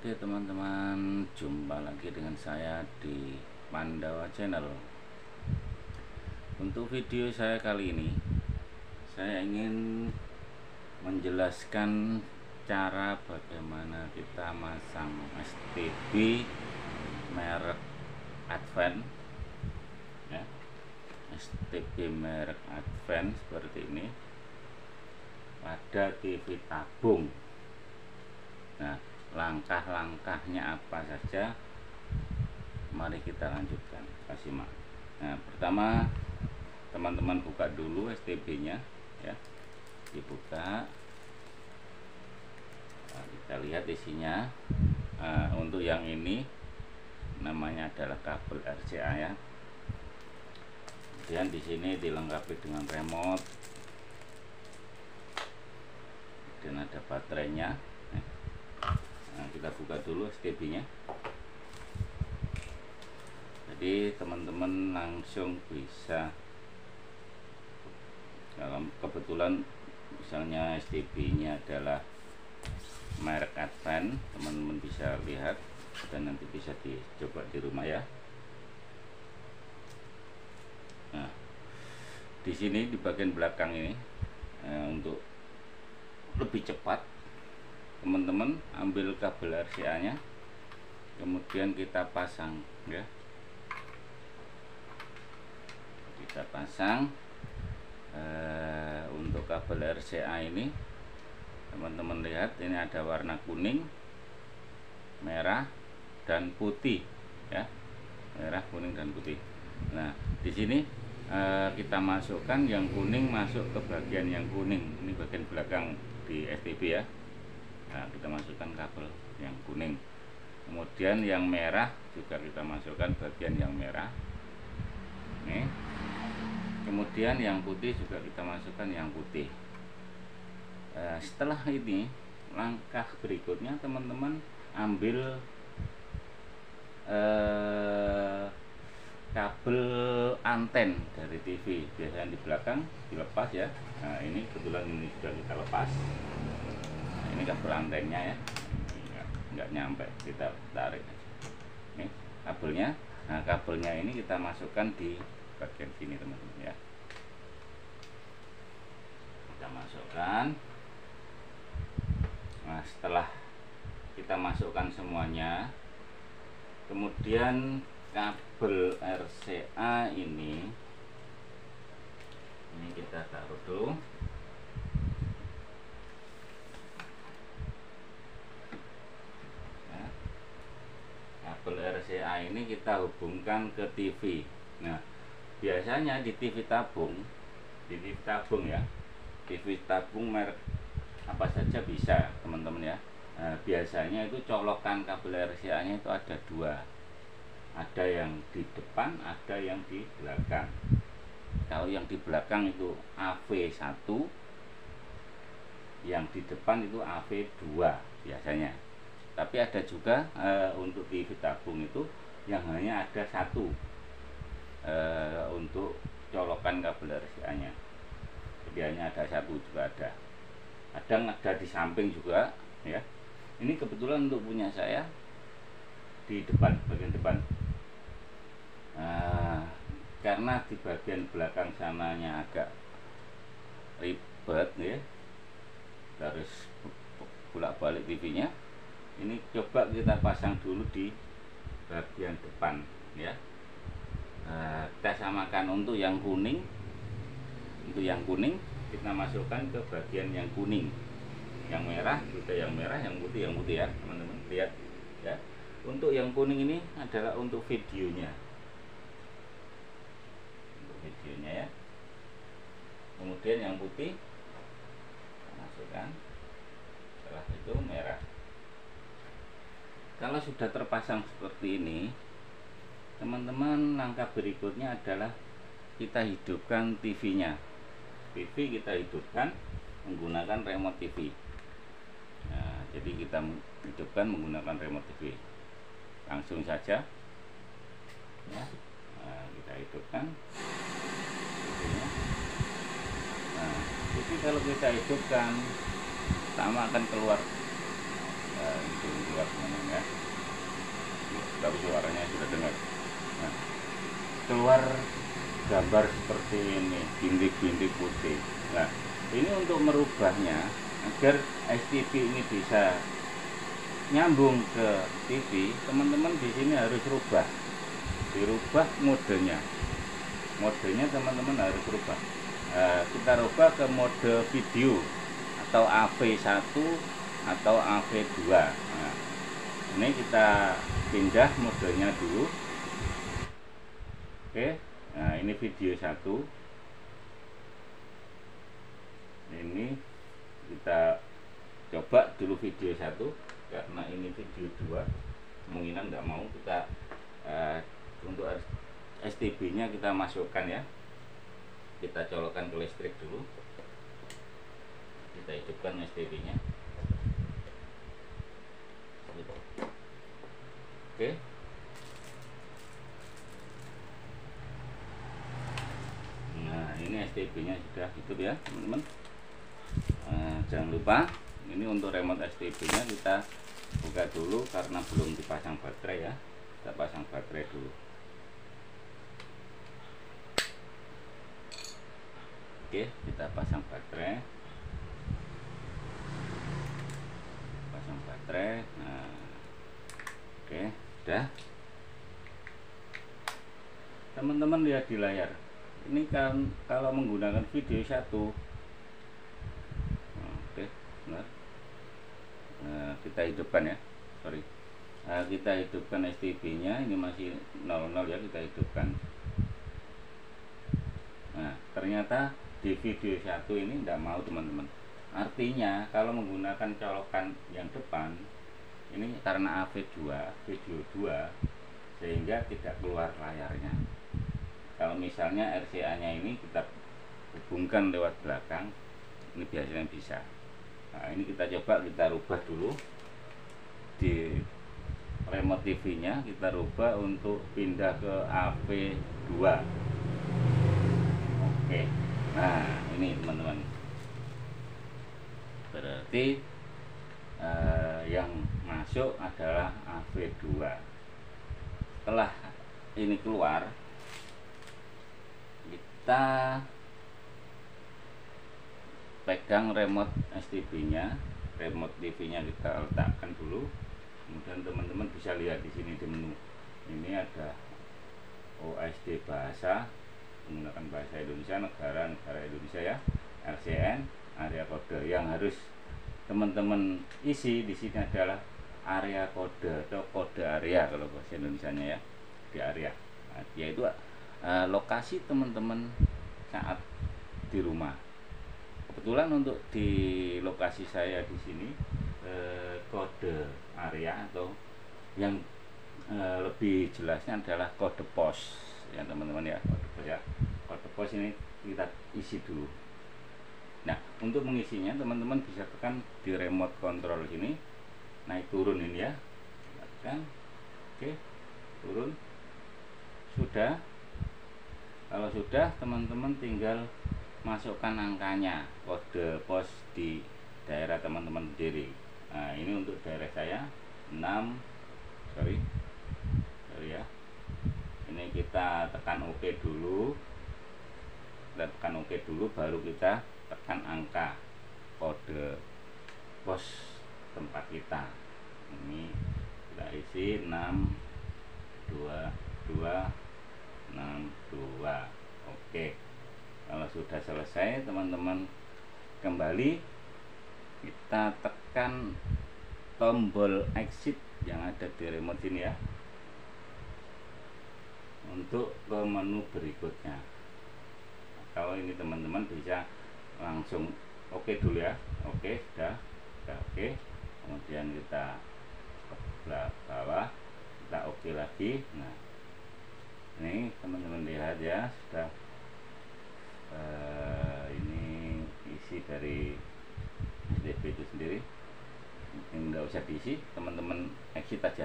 Oke teman-teman, jumpa lagi dengan saya di Pandawa Channel. Untuk video saya kali ini, saya ingin menjelaskan cara bagaimana kita masang STB merek Advent ya. STB merek Advent seperti ini pada TV tabung. Nah, langkah-langkahnya apa saja, mari kita lanjutkan, kasih mak. Nah, pertama teman-teman buka dulu STB nya ya, dibuka. Nah, kita lihat isinya. Untuk yang ini namanya adalah kabel RCA ya. Kemudian di sini dilengkapi dengan remote dan ada baterainya. Nah, kita buka dulu STB nya. Jadi teman-teman langsung bisa, kalau kebetulan misalnya STB nya adalah merek Advent, teman-teman bisa lihat dan nanti bisa dicoba di rumah ya. Nah, di sini di bagian belakang ini untuk lebih cepat, teman-teman ambil kabel RCA nya, kemudian kita pasang ya. Kita pasang untuk kabel RCA ini, teman-teman lihat ini ada warna kuning, merah dan putih ya. Merah, kuning dan putih. Nah, di sini kita masukkan yang kuning masuk ke bagian yang kuning. Ini bagian belakang di STB ya. Nah, kita masukkan kabel yang kuning. Kemudian yang merah juga kita masukkan bagian yang merah. Nih. Kemudian yang putih juga kita masukkan yang putih. Setelah ini, langkah berikutnya teman-teman ambil kabel anten dari TV. Biasanya di belakang dilepas ya. Nah, ini kebetulan ini sudah kita lepas. Ini kabel antennya ya, nggak nyampe, kita tarik ini kabelnya. Nah, kabelnya ini kita masukkan di bagian sini teman-teman ya. Kita masukkan. Nah, setelah kita masukkan semuanya, kemudian kabel RCA ini kita taruh dulu. Kabel RCA ini kita hubungkan ke TV. Nah, biasanya di TV tabung ya, TV tabung merek apa saja bisa teman-teman ya. Biasanya itu colokan kabel RCA nya itu ada dua, ada yang di depan, ada yang di belakang. Kalau yang di belakang itu AV1, yang di depan itu AV2 biasanya. Tapi ada juga untuk TV tabung itu yang hanya ada satu untuk colokan kabel RCA nya. Jadi hanya ada satu juga ada. Kadang ada di samping juga ya. Ini kebetulan untuk punya saya di depan, bagian depan. Karena di bagian belakang sananya agak ribet ya, harus bolak-balik TV-nya. Ini coba kita pasang dulu di bagian depan ya. Kita samakan untuk yang kuning. Untuk yang kuning kita masukkan ke bagian yang kuning. Yang merah juga yang merah, yang putih ya teman-teman. Lihat ya. Untuk yang kuning ini adalah untuk videonya. Untuk videonya ya. Kemudian yang putih kita masukkan. Setelah itu merah. Kalau sudah terpasang seperti ini, teman-teman, langkah berikutnya adalah kita hidupkan TV-nya. TV kita hidupkan menggunakan remote TV. Nah, jadi kita hidupkan menggunakan remote TV. Langsung saja ya. Nah, kita hidupkan TV-nya. Nah, jadi kalau kita hidupkan, pertama akan keluar keluar teman-teman ya. Tapi suaranya sudah dengar. Nah, keluar gambar seperti ini, bintik-bintik putih. Nah, ini untuk merubahnya agar STB ini bisa nyambung ke TV, teman-teman di sini harus dirubah modenya. Modenya teman-teman harus rubah. Kita rubah ke mode video atau AV1 atau AV2. Nah, ini kita pindah modenya dulu. Oke, nah ini video 1. Ini kita coba dulu video 1 karena ini video 2 kemungkinan nggak mau kita untuk STB nya kita masukkan ya, kita colokkan ke listrik dulu, kita hidupkan STB nya. Oke, nah ini STB nya sudah hidup ya teman-teman. Jangan lupa ini untuk remote STB nya kita buka dulu karena belum dipasang baterai ya, kita pasang baterai dulu. Oke, kita pasang baterai. Nah, oke, sudah. Teman-teman lihat di layar. Ini kan kalau menggunakan video 1. Oke, benar. Kita hidupkan ya. Sorry. Kita hidupkan STB-nya, ini masih 00 ya, kita hidupkan. Nah, ternyata di video 1 ini tidak mau teman-teman. Artinya kalau menggunakan colokan yang depan ini karena AV2 video 2 sehingga tidak keluar layarnya. Kalau misalnya RCA nya ini kita hubungkan lewat belakang, ini biasanya bisa. Nah, ini kita coba, kita rubah dulu di remote TV nya, kita rubah untuk pindah ke AV2. Oke, nah ini teman-teman, berarti yang masuk adalah AV2. Setelah ini keluar, kita pegang remote STB nya, remote TV nya kita letakkan dulu. Kemudian teman-teman bisa lihat di sini di menu ini ada OSD bahasa, menggunakan bahasa Indonesia, negara Indonesia ya, RCN, area kode. Yang harus teman-teman isi di sini adalah area kode atau kode area kalau bahasa Indonesianya ya, di area. Nah, yaitu lokasi teman-teman saat di rumah. Kebetulan untuk di lokasi saya di sini kode area atau yang lebih jelasnya adalah kode pos ya teman-teman ya, kode pos ya. Kode pos ini kita isi dulu. Nah, untuk mengisinya teman-teman bisa tekan di remote control sini, naik turun ini ya, tekan. Oke, turun. Sudah. Kalau sudah, teman-teman tinggal masukkan angkanya, kode pos di daerah teman-teman sendiri. Nah, ini untuk daerah saya 6, sorry ya. Ini kita tekan OK dulu. Kita tekan OK dulu, baru kita tekan angka kode pos tempat kita. Ini kita isi 62262. Oke. Kalau sudah selesai, teman-teman kembali, kita tekan tombol exit yang ada di remote sini ya, untuk ke menu berikutnya. Kalau ini teman-teman bisa langsung oke dulu ya. Oke, sudah oke. Kemudian kita ke bawah, kita oke lagi. Nah, ini teman-teman lihat ya, sudah ini isi dari STB itu sendiri. Ini enggak usah diisi, teman-teman exit aja.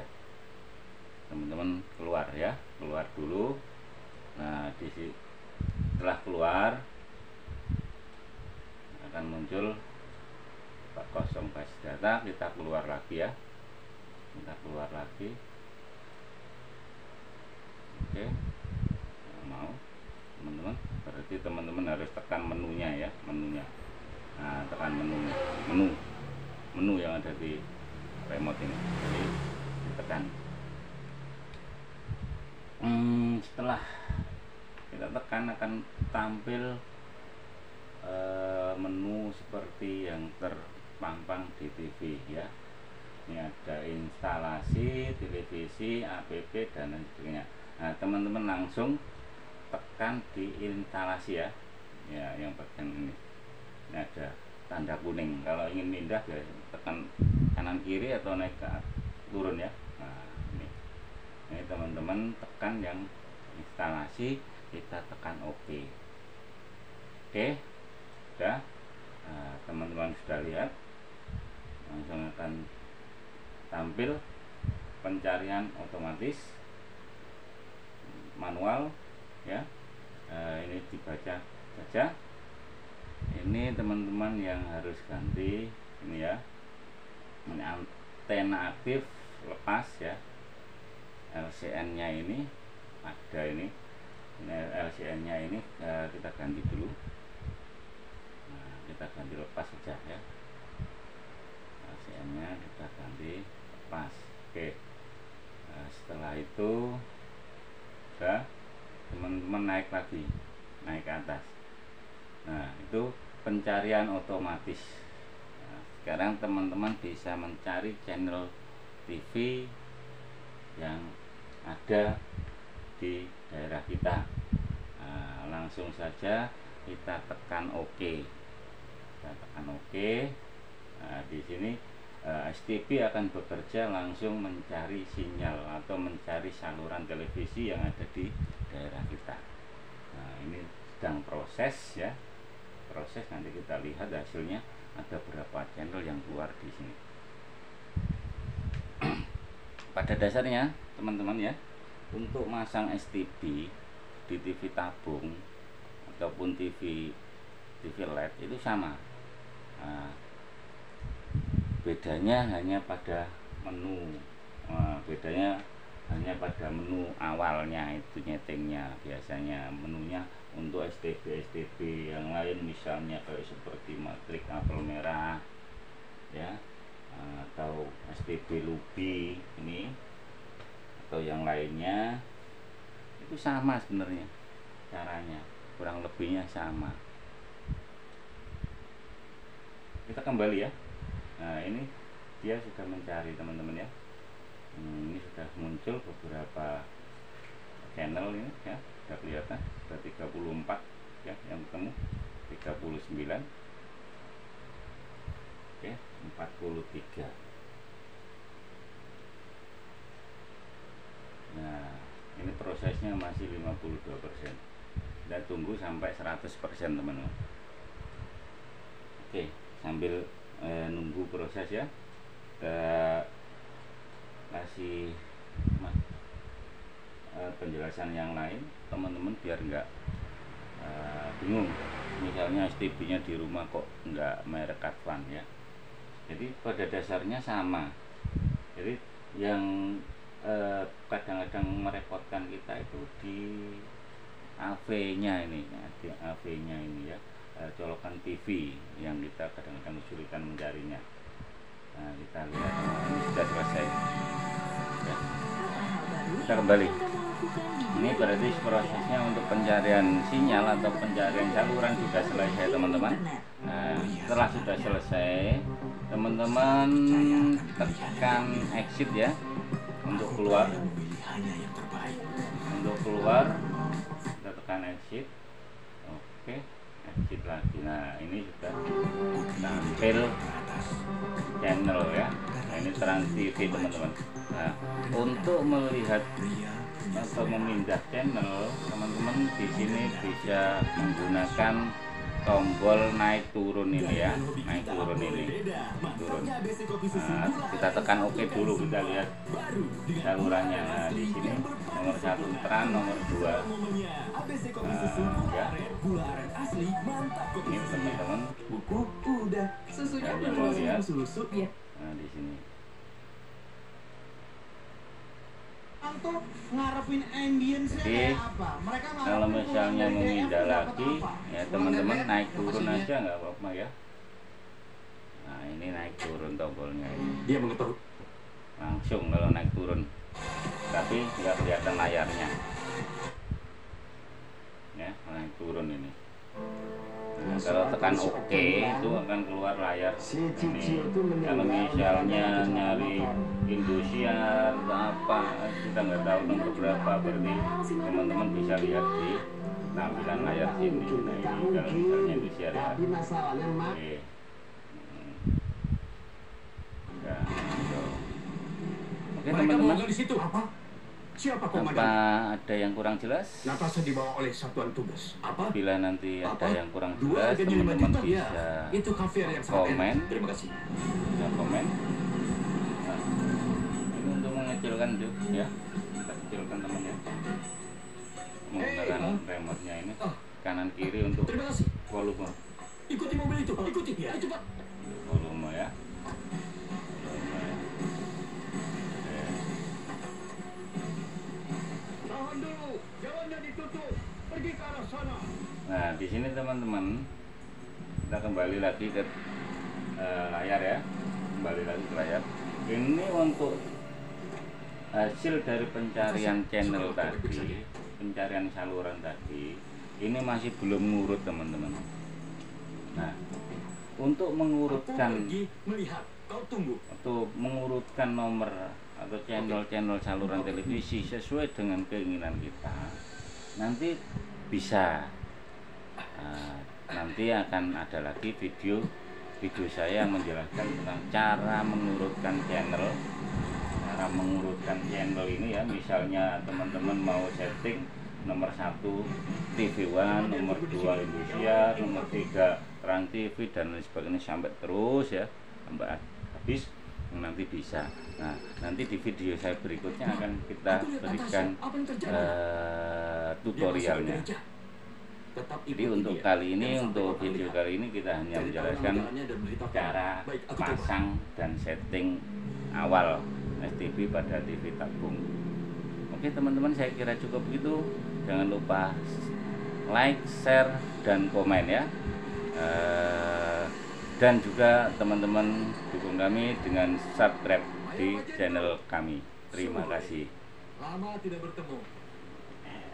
Teman-teman keluar ya, keluar dulu. Nah, setelah keluar akan muncul 40 basis data, kita keluar lagi ya. kita keluar lagi. Oke, nah, mau teman-teman, berarti teman-teman harus tekan menunya ya, menunya. Nah, tekan menu yang ada di remote ini, jadi ditekan. Setelah kita tekan akan tampil menu seperti yang terpampang di TV ya. Ini ada instalasi televisi, app dan lain sebagainya. Nah, teman-teman langsung tekan di instalasi ya. Ya, yang bagian ini. Ini ada tanda kuning. Kalau ingin pindah ya tekan kanan kiri atau naik ke turun ya. Nah, ini teman-teman tekan yang instalasi, kita tekan OK. Oke, sudah. Nah, teman-teman sudah lihat, langsung akan tampil pencarian otomatis manual ya. Ini dibaca saja. Ini teman-teman yang harus ganti ini ya, ini antena aktif lepas ya, LCN nya ini ada, ini LCN nya ini kita ganti dulu. Nah, kita ganti lepas saja ya, LCN nya kita ganti lepas. Oke, nah, setelah itu sudah, teman-teman naik lagi, naik ke atas. Nah, itu pencarian otomatis. Nah, sekarang teman-teman bisa mencari channel TV yang ada di daerah kita. Nah, langsung saja kita tekan OK. Kita tekan OK. Nah, di sini STB akan bekerja langsung mencari sinyal atau mencari saluran televisi yang ada di daerah kita. Nah, ini sedang proses ya, proses, nanti kita lihat hasilnya ada berapa channel yang keluar di sini. Pada dasarnya teman-teman ya, untuk masang STB di TV tabung ataupun TV LED itu sama. Nah, bedanya hanya pada menu. Bedanya hanya pada menu awalnya, itu nyetingnya. Biasanya menunya untuk STB yang lain misalnya kayak seperti matrik apel merah ya, atau STB Lubi ini atau yang lainnya, itu sama sebenarnya caranya, kurang lebihnya sama. Kita kembali ya. Nah, ini dia sudah mencari teman-teman ya. Ini sudah muncul beberapa channel ini ya, sudah kelihatan, sudah 34 ya yang ketemu, 39. Oke, 43. Nah, ini prosesnya masih 52%. Kita tunggu sampai 100% teman-teman. Oke, sambil nunggu proses ya, kita kasih penjelasan yang lain teman-teman biar enggak bingung. Misalnya STB nya di rumah kok enggak merek Advan ya. Jadi pada dasarnya sama. Jadi yang kadang-kadang merepotkan kita itu di AV nya ini ya, di AV nya ini ya, colokan TV yang kita kadang-kadang kesulitan mencarinya. Nah, kita lihat ini sudah selesai ya. Kita kembali. Ini berarti prosesnya untuk pencarian sinyal atau pencarian saluran sudah selesai teman-teman. Nah, setelah sudah selesai, teman-teman tekan exit ya untuk keluar. Untuk keluar kita tekan exit. Oke, exit lagi. Nah, ini sudah tampil channel ya. Nah, ini Trans TV teman-teman. Nah, untuk melihat atau memindah channel, teman-teman di sini bisa menggunakan tombol naik turun ini ya, naik turun ini, turun. Nah, kita tekan OK dulu, kita lihat salurannya. Nah, di sini nomor 1 Trans, nomor 2 ya. Ini teman-teman yang mau lihat. Nah, di sini orang tuh ngarepin ambience Jadi kayak apa? Mereka kalau misalnya dari memindah DF dapat lagi apa? ya Uang teman-teman DP, naik turun lokasinya. aja nggak apa-apa ya. Nah ini naik turun tombolnya ini. Dia mengetahui. Langsung kalau naik turun, tapi nggak kelihatan layarnya ya, naik turun ini. Nah, kalau tekan OK itu akan keluar layar ini. Kalau misalnya nyari Indosiar atau apa, kita nggak tahu nomor berapa, berarti teman-teman bisa lihat di tampilan layar sini. Nah ini kalau misalnya Indosiar ya. Oke. Ya, gitu. Oke teman-teman, di situ apa? Siapa apa komandan? ada yang kurang jelas? Natasha dibawa oleh satuan tugas. Apa? Bila nanti ada Apa? yang kurang Dua jelas, harganya 5 teman-teman juta? bisa Ya, itu kafe yang sangat komen. enak. Terima kasih. bisa komen. Nah, ini untuk mengecilkan tuh ya, kita kecilkan teman ya, menggunakan remote-nya ini kanan kiri untuk Terima kasih. volume, Ikuti mobil itu. Ikuti. Ya, cepat. volume ya. Volume ya. Oke. Tahan dulu. Jalannya ditutup. Pergi ke arah sana. Nah di sini teman-teman kita kembali lagi ke layar ya, kembali lagi ke layar. Ini untuk hasil dari pencarian channel tadi, pencarian saluran tadi, ini masih belum ngurut teman-teman. Nah untuk mengurutkan Pergi melihat. Kau tunggu. atau mengurutkan nomor atau channel-channel saluran televisi sesuai dengan keinginan kita, nanti bisa nanti akan ada lagi video saya yang menjelaskan tentang cara mengurutkan channel ini ya. Misalnya teman-teman mau setting nomor 1 TV One, nomor 2 Indosiar, nomor 3 Trans TV dan lain sebagainya sampai terus ya, sampai habis, nanti bisa. Nah nanti di video saya berikutnya akan kita berikan tutorialnya. Jadi untuk kali ini, untuk video kali ini kita hanya menjelaskan cara pasang dan setting awal STB pada TV tabung. Oke teman-teman, saya kira cukup begitu. Jangan lupa like, share, dan komen ya. Dan juga teman-teman dukung kami dengan subscribe di channel kami. Terima kasih. Lama tidak bertemu.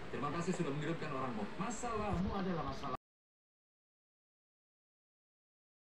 Terima kasih sudah mengirimkan orangmu. Masalahmu adalah masalah.